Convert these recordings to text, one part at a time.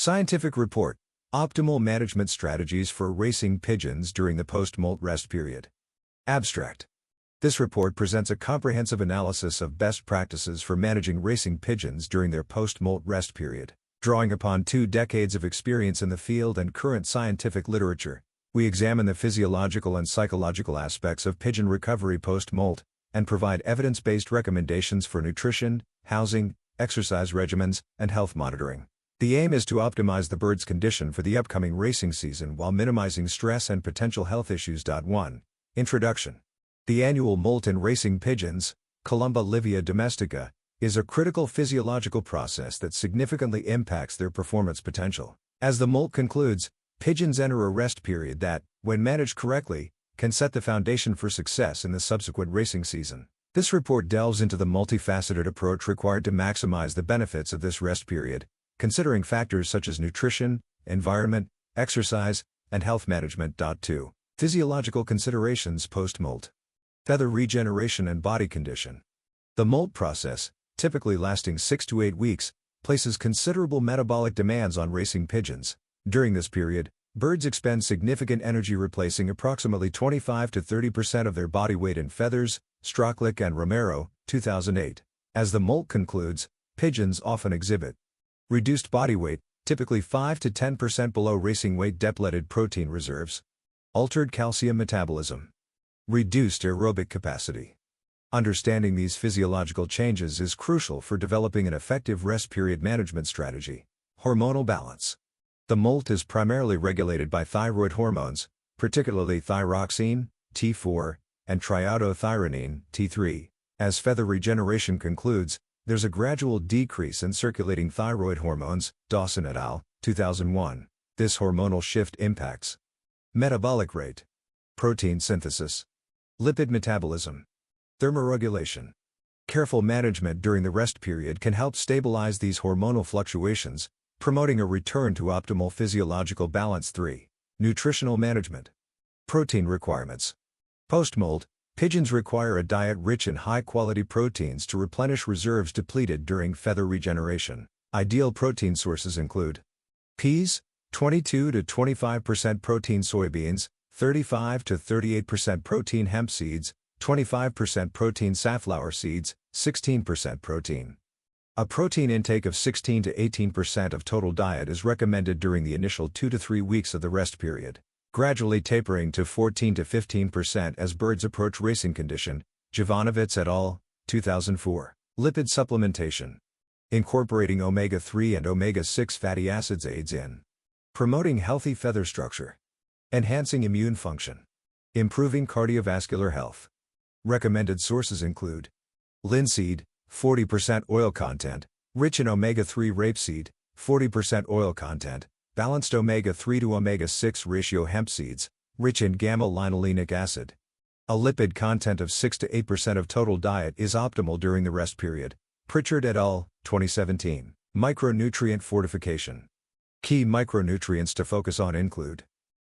Scientific report. Optimal management strategies for racing pigeons during the post-molt rest period. Abstract. This report presents a comprehensive analysis of best practices for managing racing pigeons during their post-molt rest period. Drawing upon 2 decades of experience in the field and current scientific literature, we examine the physiological and psychological aspects of pigeon recovery post-molt, and provide evidence-based recommendations for nutrition, housing, exercise regimens, and health monitoring. The aim is to optimize the bird's condition for the upcoming racing season while minimizing stress and potential health issues. 1. Introduction. The annual molt in racing pigeons, Columba livia domestica, is a critical physiological process that significantly impacts their performance potential. As the molt concludes, pigeons enter a rest period that, when managed correctly, can set the foundation for success in the subsequent racing season. This report delves into the multifaceted approach required to maximize the benefits of this rest period, considering factors such as nutrition, environment, exercise, and health management. 2. Physiological considerations post-molt. Feather regeneration and body condition. The molt process, typically lasting 6 to 8 weeks, places considerable metabolic demands on racing pigeons. During this period, birds expend significant energy replacing approximately 25 to 30% of their body weight in feathers, Strachlick and Romero, 2008. As the molt concludes, pigeons often exhibit reduced body weight, typically 5 to 10% below racing weight, depleted protein reserves, altered calcium metabolism, reduced aerobic capacity. Understanding these physiological changes is crucial for developing an effective rest period management strategy. Hormonal balance. The molt is primarily regulated by thyroid hormones, particularly thyroxine, T4, and triiodothyronine, T3. As feather regeneration concludes, there's a gradual decrease in circulating thyroid hormones, Dawson et al., 2001. This hormonal shift impacts metabolic rate, protein synthesis, lipid metabolism, thermoregulation. Careful management during the rest period can help stabilize these hormonal fluctuations, promoting a return to optimal physiological balance. 3. Nutritional management. Protein requirements. Post-molt, pigeons require a diet rich in high-quality proteins to replenish reserves depleted during feather regeneration. Ideal protein sources include peas, 22 to 25% protein, soybeans, 35 to 38% protein, hemp seeds, 25% protein, safflower seeds, 16% protein. A protein intake of 16 to 18% of total diet is recommended during the initial 2 to 3 weeks of the rest period, gradually tapering to 14 to 15% as birds approach racing condition. Jovanovitz et al., 2004. Lipid supplementation. Incorporating omega-3 and omega-6 fatty acids aids in promoting healthy feather structure, enhancing immune function, improving cardiovascular health. Recommended sources include linseed, 40% oil content, rich in omega-3, rapeseed, 40% oil content, balanced omega-3 to omega-6 ratio, hemp seeds, rich in gamma-linolenic acid. A lipid content of 6 to 8% of total diet is optimal during the rest period. Pritchard et al., 2017. Micronutrient fortification. Key micronutrients to focus on include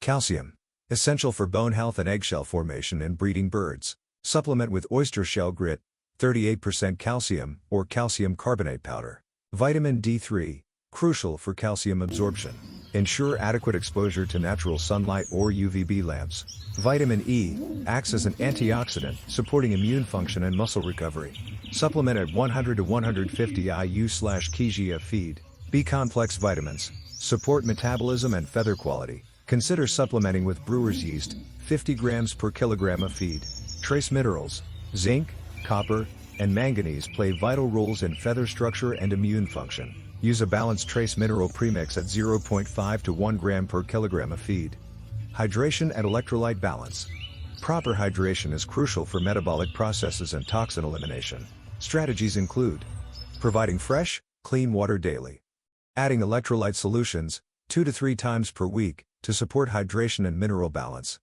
calcium, essential for bone health and eggshell formation in breeding birds. Supplement with oyster shell grit, 38% calcium or calcium carbonate powder. Vitamin D3, crucial for calcium absorption. Ensure adequate exposure to natural sunlight or UVB lamps. Vitamin E acts as an antioxidant, supporting immune function and muscle recovery. Supplement at 100 to 150 IU/kg of feed. B-complex vitamins support metabolism and feather quality. Consider supplementing with brewer's yeast, 50 grams per kilogram of feed. Trace minerals, zinc, copper, and manganese play vital roles in feather structure and immune function. Use a balanced trace mineral premix at 0.5 to 1 gram per kilogram of feed. Hydration and electrolyte balance. Proper hydration is crucial for metabolic processes and toxin elimination. Strategies include providing fresh, clean water daily, adding electrolyte solutions 2 to 3 times per week to support hydration and mineral balance,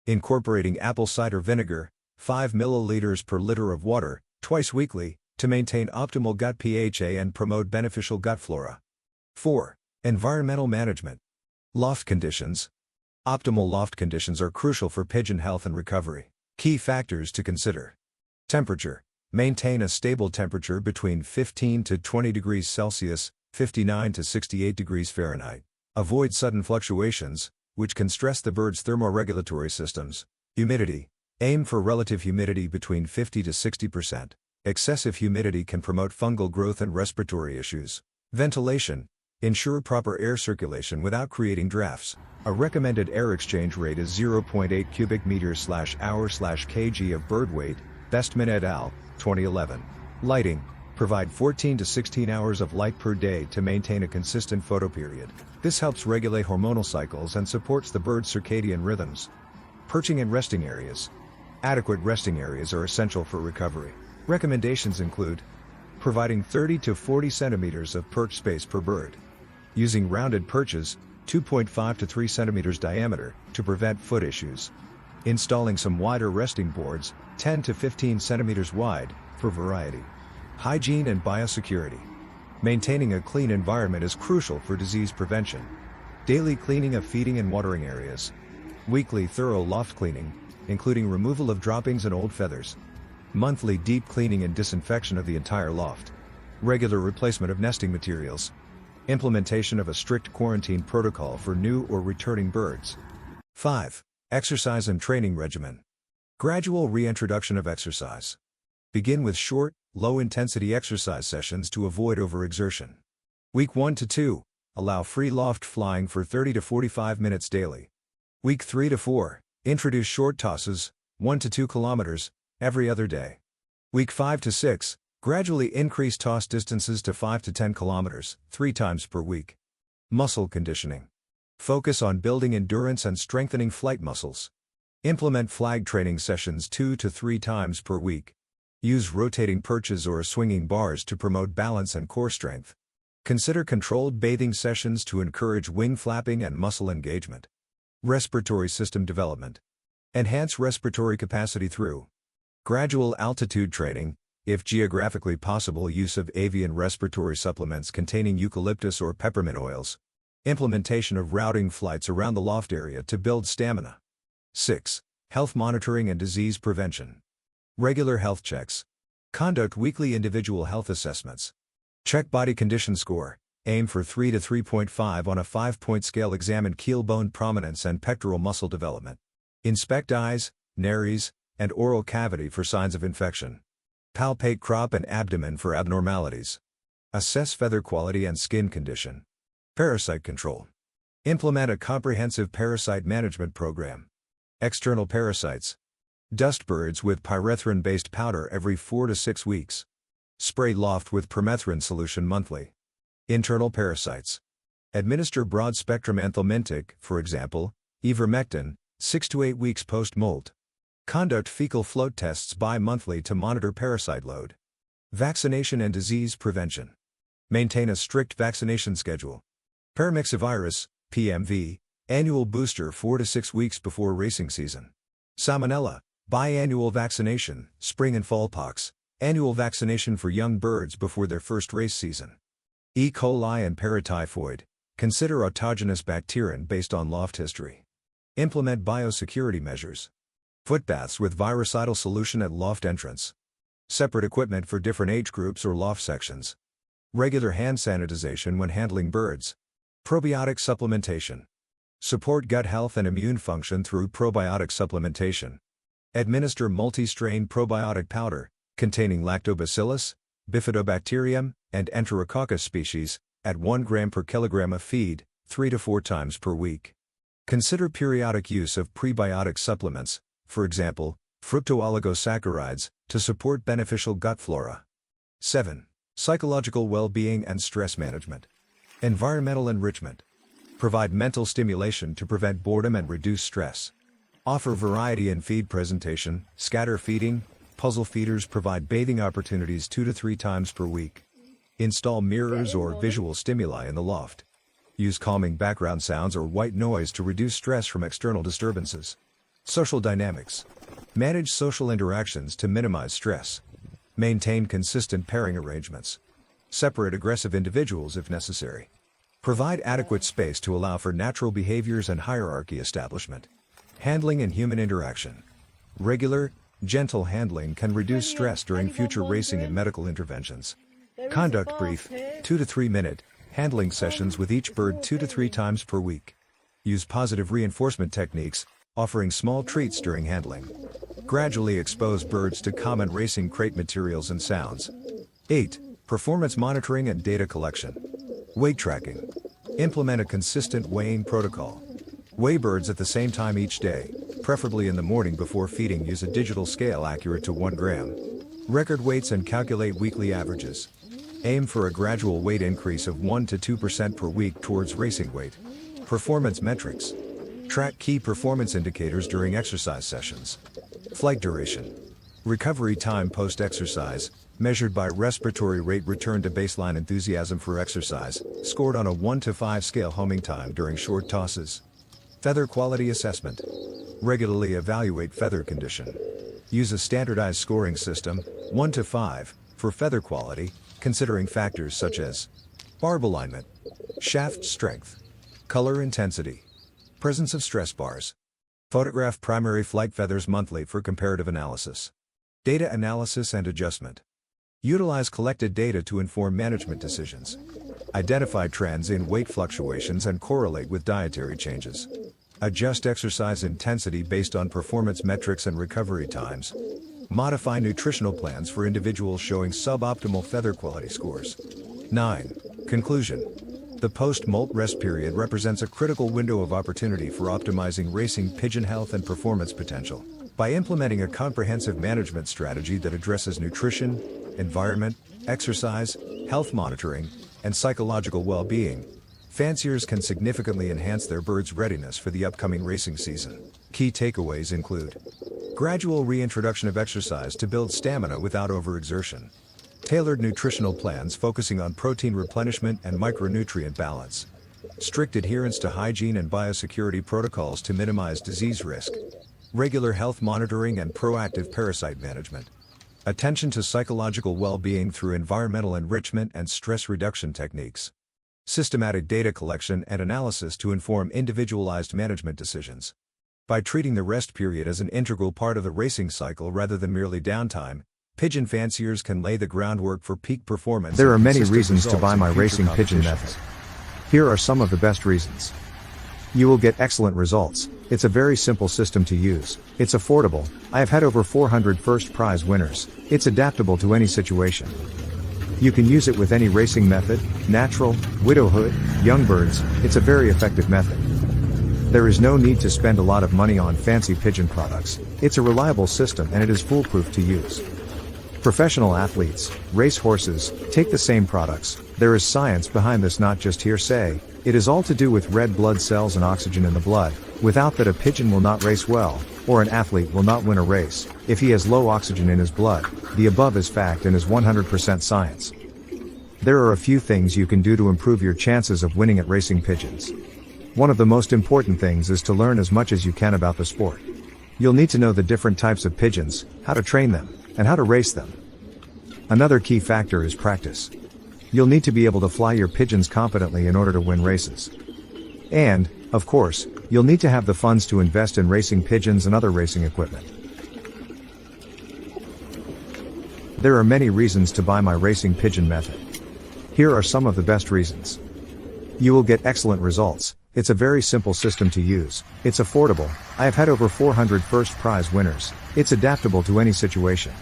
incorporating apple cider vinegar 5 milliliters per liter of water twice weekly to maintain optimal gut pH and promote beneficial gut flora. 4. Environmental management. Loft conditions. Optimal loft conditions are crucial for pigeon health and recovery. Key factors to consider. Temperature. Maintain a stable temperature between 15 to 20 degrees Celsius, 59 to 68 degrees Fahrenheit. Avoid sudden fluctuations, which can stress the bird's thermoregulatory systems. Humidity. Aim for relative humidity between 50 to 60%. Excessive humidity can promote fungal growth and respiratory issues. Ventilation. Ensure proper air circulation without creating drafts. A recommended air exchange rate is 0.8 cubic meters/hour/kg of bird weight, Bestman et al., 2011. Lighting. Provide 14 to 16 hours of light per day to maintain a consistent photoperiod. This helps regulate hormonal cycles and supports the bird's circadian rhythms. Perching and resting areas. Adequate resting areas are essential for recovery. Recommendations include providing 30 to 40 centimeters of perch space per bird. Using rounded perches, 2.5 to 3 centimeters diameter, to prevent foot issues. Installing some wider resting boards, 10 to 15 centimeters wide, for variety. Hygiene and biosecurity. Maintaining a clean environment is crucial for disease prevention. Daily cleaning of feeding and watering areas. Weekly thorough loft cleaning, including removal of droppings and old feathers. Monthly deep cleaning and disinfection of the entire loft. Regular replacement of nesting materials. Implementation of a strict quarantine protocol for new or returning birds. 5. Exercise and training regimen. Gradual reintroduction of exercise. Begin with short, low-intensity exercise sessions to avoid overexertion. Week 1 to 2, allow free loft flying for 30 to 45 minutes daily. Week 3 to 4, introduce short tosses, 1 to 2 kilometers, every other day. Week 5 to 6, gradually increase toss distances to 5 to 10 kilometers, 3 times per week. Muscle conditioning. Focus on building endurance and strengthening flight muscles. Implement flag training sessions 2 to 3 times per week. Use rotating perches or swinging bars to promote balance and core strength. Consider controlled bathing sessions to encourage wing flapping and muscle engagement. Respiratory system development. Enhance respiratory capacity through gradual altitude training, if geographically possible use of avian respiratory supplements containing eucalyptus or peppermint oils. Implementation of routing flights around the loft area to build stamina. 6. Health monitoring and disease prevention. Regular health checks. Conduct weekly individual health assessments. Check body condition score. Aim for 3 to 3.5 on a 5-point scale. Examine keel bone prominence and pectoral muscle development. Inspect eyes, nares, and oral cavity for signs of infection. Palpate crop and abdomen for abnormalities. Assess feather quality and skin condition. Parasite control. Implement a comprehensive parasite management program. External parasites. Dust birds with pyrethrin-based powder every 4 to 6 weeks. Spray loft with permethrin solution monthly. Internal parasites. Administer broad-spectrum anthelmintic, for example, ivermectin, 6 to 8 weeks post-molt. Conduct fecal float tests bi-monthly to monitor parasite load. Vaccination and disease prevention. Maintain a strict vaccination schedule. Paramyxovirus, PMV, annual booster 4 to 6 weeks before racing season. Salmonella, biannual vaccination, spring and fall pox, annual vaccination for young birds before their first race season. E. coli and paratyphoid, consider autogenous bacterium based on loft history. Implement biosecurity measures. Footbaths with virucidal solution at loft entrance. Separate equipment for different age groups or loft sections. Regular hand sanitization when handling birds. Probiotic supplementation. Support gut health and immune function through probiotic supplementation. Administer multi-strain probiotic powder, containing lactobacillus, bifidobacterium, and enterococcus species, at 1 gram per kilogram of feed, 3 to 4 times per week. Consider periodic use of prebiotic supplements, for example, fructooligosaccharides, to support beneficial gut flora. 7. Psychological well-being and stress management. Environmental enrichment. Provide mental stimulation to prevent boredom and reduce stress. Offer variety in feed presentation, scatter feeding. Puzzle feeders provide bathing opportunities 2 to 3 times per week. Install mirrors or visual stimuli in the loft. Use calming background sounds or white noise to reduce stress from external disturbances. Social dynamics. Manage social interactions to minimize stress. Maintain consistent pairing arrangements. Separate aggressive individuals if necessary. Provide adequate space to allow for natural behaviors and hierarchy establishment. Handling and human interaction. Regular, gentle handling can reduce stress during future racing and medical interventions. Conduct brief, 2 to 3 minute, Handling sessions with each bird 2 to 3 times per week. Use positive reinforcement techniques, offering small treats during handling. Gradually expose birds to common racing crate materials and sounds. 8. Performance monitoring and data collection. Weight tracking. Implement a consistent weighing protocol. Weigh birds at the same time each day, preferably in the morning before feeding. Use a digital scale accurate to 1 gram. Record weights and calculate weekly averages. Aim for a gradual weight increase of 1 to 2% per week towards racing weight. Performance metrics. Track key performance indicators during exercise sessions. Flight duration. Recovery time post-exercise, measured by respiratory rate return to baseline enthusiasm for exercise, scored on a 1 to 5 scale. Homing time during short tosses. Feather quality assessment. Regularly evaluate feather condition. Use a standardized scoring system, 1 to 5, for feather quality, considering factors such as barb alignment, shaft strength, color intensity, presence of stress bars. Photograph primary flight feathers monthly for comparative analysis. Data analysis and adjustment. Utilize collected data to inform management decisions. Identify trends in weight fluctuations and correlate with dietary changes. Adjust exercise intensity based on performance metrics and recovery times. Modify nutritional plans for individuals showing suboptimal feather quality scores. 9. Conclusion. The post-molt rest period represents a critical window of opportunity for optimizing racing pigeon health and performance potential. By implementing a comprehensive management strategy that addresses nutrition, environment, exercise, health monitoring, and psychological well-being, fanciers can significantly enhance their birds' readiness for the upcoming racing season. Key takeaways include: gradual reintroduction of exercise to build stamina without overexertion. Tailored nutritional plans focusing on protein replenishment and micronutrient balance. Strict adherence to hygiene and biosecurity protocols to minimize disease risk. Regular health monitoring and proactive parasite management. Attention to psychological well-being through environmental enrichment and stress reduction techniques. Systematic data collection and analysis to inform individualized management decisions. By treating the rest period as an integral part of the racing cycle rather than merely downtime, pigeon fanciers can lay the groundwork for peak performance. There are many reasons to buy my Racing Pigeon method. Here are some of the best reasons. You will get excellent results. It's a very simple system to use. It's affordable. I have had over 400 first prize winners. It's adaptable to any situation. You can use it with any racing method, natural, widowhood, young birds. It's a very effective method. There is no need to spend a lot of money on fancy pigeon products. It's a reliable system and it is foolproof to use. Professional athletes, race horses, take the same products. There is science behind this, not just hearsay. It is all to do with red blood cells and oxygen in the blood. Without that, a pigeon will not race well, or an athlete will not win a race. If he has low oxygen in his blood, the above is fact and is 100% science. There are a few things you can do to improve your chances of winning at racing pigeons. One of the most important things is to learn as much as you can about the sport. You'll need to know the different types of pigeons, how to train them, and how to race them. Another key factor is practice. You'll need to be able to fly your pigeons competently in order to win races. And, of course, you'll need to have the funds to invest in racing pigeons and other racing equipment. There are many reasons to buy my Racing Pigeon method. Here are some of the best reasons. You will get excellent results. It's a very simple system to use. It's affordable. I have had over 400 first prize winners. It's adaptable to any situation.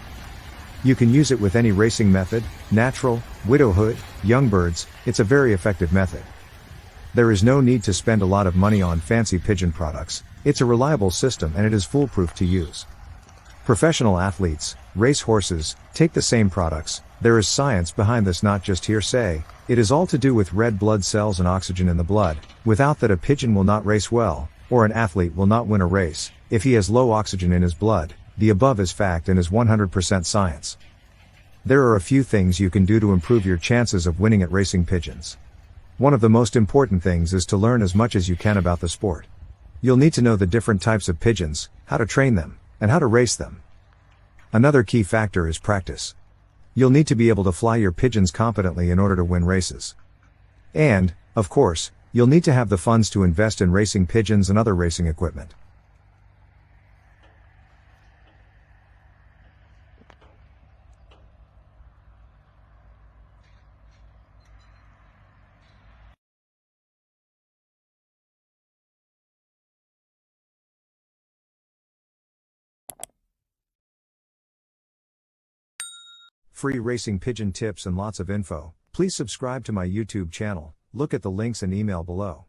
You can use it with any racing method, natural, widowhood, young birds. It's a very effective method. There is no need to spend a lot of money on fancy pigeon products. It's a reliable system and it is foolproof to use. Professional athletes, race horses, take the same products. There is science behind this, not just hearsay. It is all to do with red blood cells and oxygen in the blood. Without that, a pigeon will not race well, or an athlete will not win a race. If he has low oxygen in his blood, the above is fact and is 100% science. There are a few things you can do to improve your chances of winning at racing pigeons. One of the most important things is to learn as much as you can about the sport. You'll need to know the different types of pigeons, how to train them, and how to race them. Another key factor is practice. You'll need to be able to fly your pigeons competently in order to win races. And, of course, you'll need to have the funds to invest in racing pigeons and other racing equipment. free racing pigeon tips and lots of info, please subscribe to my YouTube channel, look at the links and email below.